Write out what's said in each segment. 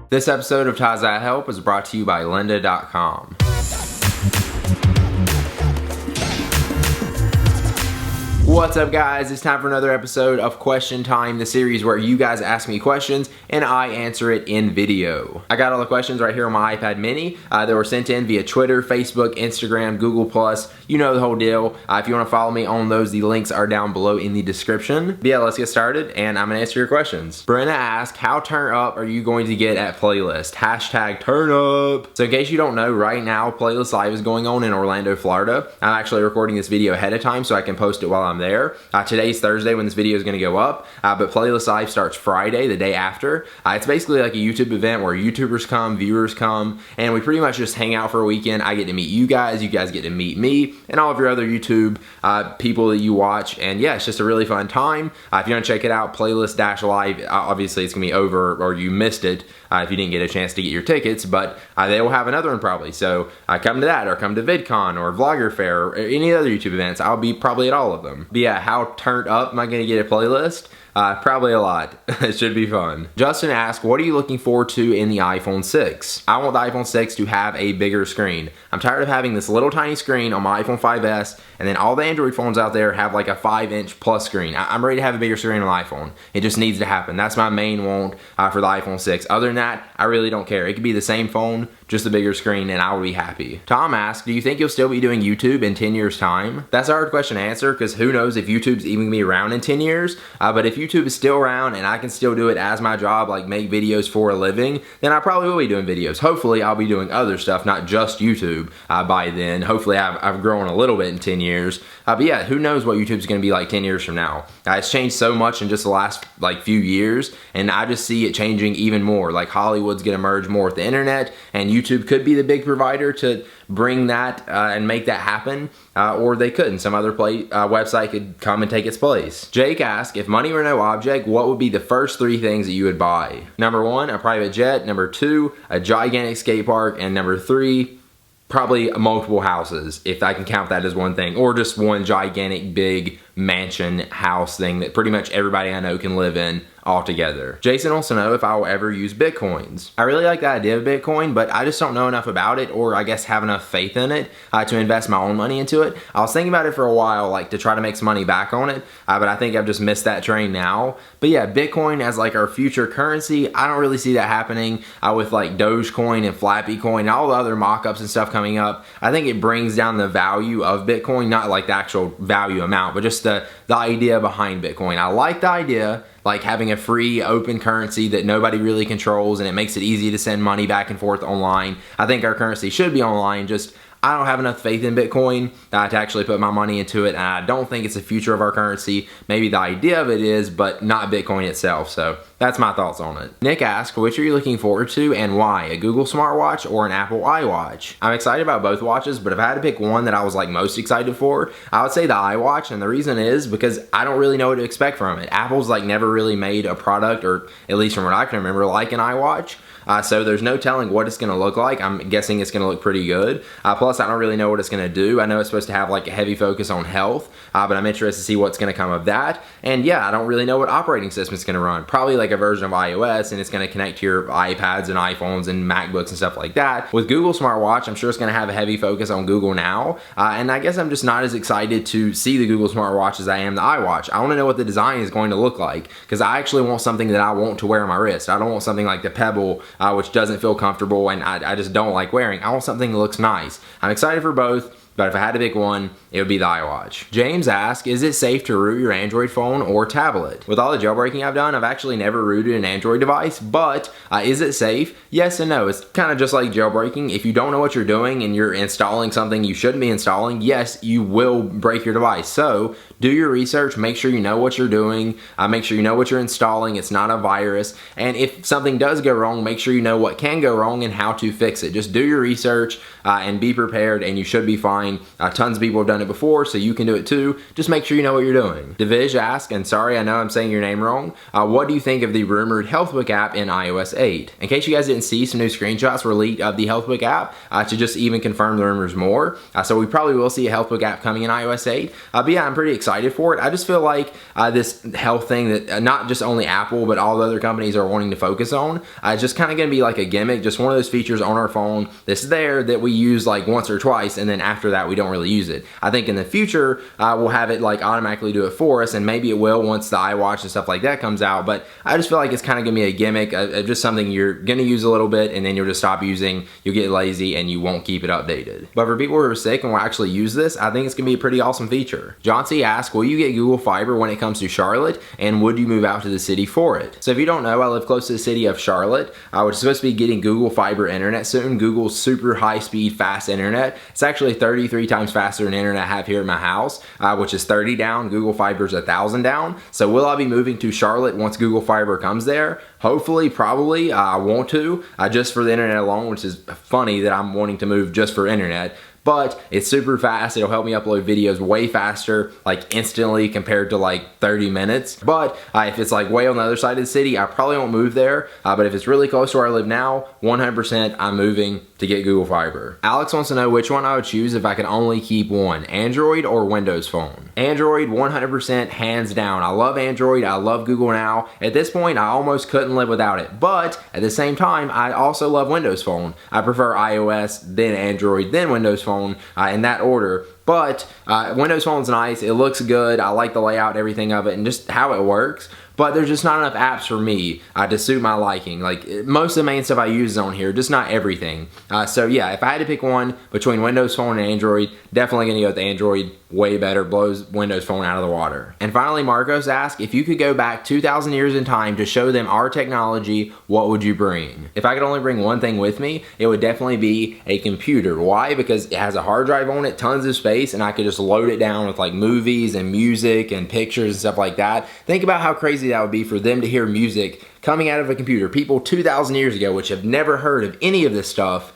This episode of TYme Help is brought to you by lynda.com. What's up, guys? It's time for another episode of Question Time, the series where you guys ask me questions and I answer it in video. I got all the questions right here on my iPad mini that were sent in via Twitter, Facebook, Instagram, Google+. You know the whole deal. If you want to follow me on those, the links are down below in the description. But yeah, let's get started and I'm gonna answer your questions. Brenna asked, how turn up are you going to get at Playlist? Hashtag turn up. So in case you don't know, right now Playlist Live is going on in Orlando, Florida. I'm actually recording this video ahead of time so I can post it while I'm there. Today's Thursday when this video is going to go up, but Playlist Live starts Friday, the day after. It's basically like a YouTube event where YouTubers come, viewers come, and we pretty much just hang out for a weekend. I get to meet you guys get to meet me, and all of your other YouTube people that you watch, and yeah, it's just a really fun time. If you want to check it out, Playlist-Live, obviously it's going to be over, or you missed it if you didn't get a chance to get your tickets, but they will have another one probably, so come to that, or come to VidCon, or Vlogger Fair, or any other YouTube events. I'll be probably at all of them. But yeah, how turned up am I going to get a Playlist? Probably a lot. It should be fun. Justin asked, what are you looking forward to in the iPhone 6? I want the iPhone 6 to have a bigger screen. I'm tired of having this little tiny screen on my iPhone 5S, and then all the Android phones out there have like a 5-inch plus screen. I'm ready to have a bigger screen on the iPhone. It just needs to happen. That's my main want for the iPhone 6. Other than that, I really don't care. It could be the same phone, just a bigger screen, and I will be happy. Tom asked, do you think you'll still be doing YouTube in 10 years time? That's a hard question to answer because who knows if YouTube's even gonna be around in 10 years, but if YouTube is still around and I can still do it as my job, like make videos for a living, then I probably will be doing videos. Hopefully I'll be doing other stuff, not just YouTube by then. Hopefully I've grown a little bit in 10 years. But yeah, who knows what YouTube's gonna be like 10 years from now. It's changed so much in just the last like few years, and I just see it changing even more. Like Hollywood's gonna merge more with the internet, and YouTube could be the big provider to bring that and make that happen, or they couldn't. Some other website could come and take its place. Jake asked, if money were no object, what would be the first 3 things that you would buy? Number 1, a private jet. Number 2, a gigantic skate park. And number 3, probably multiple houses, if I can count that as one thing, or just one gigantic big mansion house thing that pretty much everybody I know can live in all together. Jason wants to know if I will ever use Bitcoins. I really like the idea of Bitcoin, but I just don't know enough about it, or I guess have enough faith in it to invest my own money into it. I was thinking about it for a while, like to try to make some money back on it, but I think I've just missed that train now. But yeah, Bitcoin as like our future currency, I don't really see that happening with like Dogecoin and Flappy Coin and all the other mock-ups and stuff coming up. I think it brings down the value of Bitcoin, not like the actual value amount, but just the idea behind Bitcoin. I like the idea, like having a free open currency that nobody really controls, and it makes it easy to send money back and forth online. I think our currency should be online, just I don't have enough faith in Bitcoin to actually put my money into it, and I don't think it's the future of our currency. Maybe the idea of it is, but not Bitcoin itself, so that's my thoughts on it. Nick asked, which are you looking forward to and why? A Google SmartWatch or an Apple iWatch? I'm excited about both watches, but if I had to pick one that I was like most excited for, I would say the iWatch, and the reason is because I don't really know what to expect from it. Apple's like never really made a product, or at least from what I can remember, like an iWatch. So there's no telling what it's going to look like. I'm guessing it's going to look pretty good. Plus, I don't really know what it's going to do. I know it's supposed to have like a heavy focus on health, but I'm interested to see what's going to come of that. And yeah, I don't really know what operating system it's going to run. Probably like a version of iOS, and it's going to connect to your iPads and iPhones and MacBooks and stuff like that. With Google SmartWatch, I'm sure it's going to have a heavy focus on Google Now. And I guess I'm just not as excited to see the Google SmartWatch as I am the iWatch. I want to know what the design is going to look like, because I actually want something that I want to wear on my wrist. I don't want something like the Pebble, which doesn't feel comfortable and I just don't like wearing. I want something that looks nice. I'm excited for both, but if I had to pick one, it would be the iWatch. James asked, is it safe to root your Android phone or tablet? With all the jailbreaking I've done, I've actually never rooted an Android device, but is it safe? Yes and no. It's kind of just like jailbreaking. If you don't know what you're doing and you're installing something you shouldn't be installing, yes, you will break your device. So do your research, make sure you know what you're doing, make sure you know what you're installing, it's not a virus, and if something does go wrong, make sure you know what can go wrong and how to fix it. Just do your research and be prepared, and you should be fine. Tons of people have done it before, so you can do it too. Just make sure you know what you're doing. Divish asked, and sorry, I know I'm saying your name wrong, what do you think of the rumored Healthbook app in iOS 8? In case you guys didn't see, some new screenshots were leaked of the Healthbook app to just even confirm the rumors more. So we probably will see a Healthbook app coming in iOS 8. But yeah, I'm pretty excited excited for it. I just feel like this health thing that not just only Apple, but all the other companies are wanting to focus on, it's just kind of going to be like a gimmick, just one of those features on our phone that's there that we use like once or twice, and then after that we don't really use it. I think in the future we'll have it like automatically do it for us, and maybe it will once the iWatch and stuff like that comes out, but I just feel like it's kind of going to be a gimmick, just something you're going to use a little bit and then you'll just stop using, you'll get lazy, and you won't keep it updated. But for people who are sick and will actually use this, I think it's going to be a pretty awesome feature. John C. asks, will you get Google Fiber when it comes to Charlotte, and would you move out to the city for it? So if you don't know, I live close to the city of Charlotte. We're supposed to be getting Google Fiber internet soon, Google's super high speed fast internet. It's actually 33 times faster than internet I have here at my house, which is 30 down. Google Fiber's 1,000 down. So will I be moving to Charlotte once Google Fiber comes there? Hopefully, probably. I want to, just for the internet alone, which is funny that I'm wanting to move just for internet. But it's super fast. It'll help me upload videos way faster, like instantly compared to like 30 minutes. But if it's like way on the other side of the city, I probably won't move there. But if it's really close to where I live now, 100% I'm moving to get Google Fiber. Alex wants to know which one I would choose if I could only keep one, Android or Windows Phone. Android, 100% hands down. I love Android. I love Google Now. At this point, I almost couldn't live without it. But at the same time, I also love Windows Phone. I prefer iOS, then Android, then Windows Phone, in that order. But Windows Phone's nice. It looks good. I like the layout, everything of it, and just how it works. But there's just not enough apps for me to suit my liking. Like most of the main stuff I use is on here, just not everything. So yeah, if I had to pick one between Windows Phone and Android, definitely gonna go with Android. Way better, blows Windows Phone out of the water. And finally, Marcos asked, if you could go back 2,000 years in time to show them our technology, what would you bring? If I could only bring one thing with me, it would definitely be a computer. Why? Because it has a hard drive on it, tons of space, and I could just load it down with like movies and music and pictures and stuff like that. Think about how crazy that would be for them to hear music coming out of a computer. People 2,000 years ago, which have never heard of any of this stuff,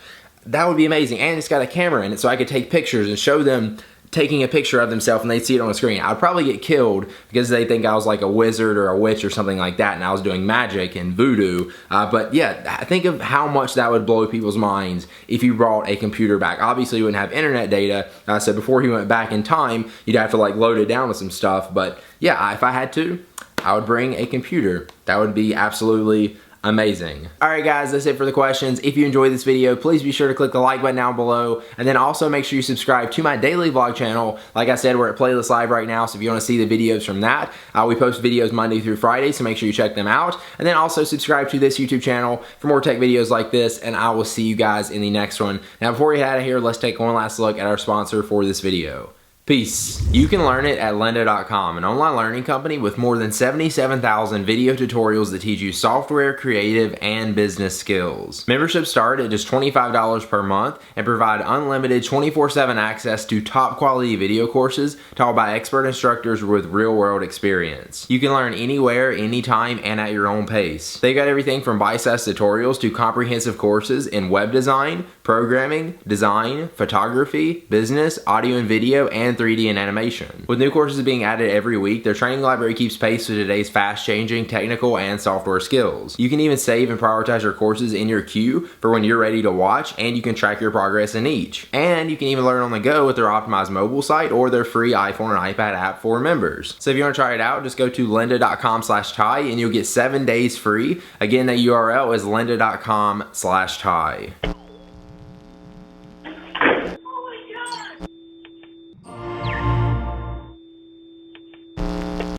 that would be amazing. And it's got a camera in it, so I could take pictures and show them taking a picture of themselves, and they'd see it on the screen. I'd probably get killed because they think I was like a wizard or a witch or something like that, and I was doing magic and voodoo. But yeah, think of how much that would blow people's minds if you brought a computer back. Obviously, you wouldn't have internet data, so before he went back in time, you'd have to like load it down with some stuff. But yeah, if I had to, I would bring a computer. That would be absolutely amazing. Alright guys, that's it for the questions. If you enjoyed this video, please be sure to click the like button down below, and then also make sure you subscribe to my daily vlog channel. Like I said, we're at Playlist Live right now, so if you want to see the videos from that, we post videos Monday through Friday, so make sure you check them out. And then also subscribe to this YouTube channel for more tech videos like this, and I will see you guys in the next one. Now before we head out of here, let's take one last look at our sponsor for this video. Peace. You can learn it at lynda.com, an online learning company with more than 77,000 video tutorials that teach you software, creative, and business skills. Memberships start at just $25 per month and provide unlimited 24/7 access to top quality video courses taught by expert instructors with real-world experience. You can learn anywhere, anytime, and at your own pace. They got everything from bite-sized tutorials to comprehensive courses in web design, programming, design, photography, business, audio and video, and 3D and animation. With new courses being added every week, their training library keeps pace with today's fast-changing technical and software skills. You can even save and prioritize your courses in your queue for when you're ready to watch, and you can track your progress in each. And you can even learn on the go with their optimized mobile site or their free iPhone and iPad app for members. So if you want to try it out, just go to lynda.com/Ty and you'll get 7 days free. Again, that URL is lynda.com/Ty.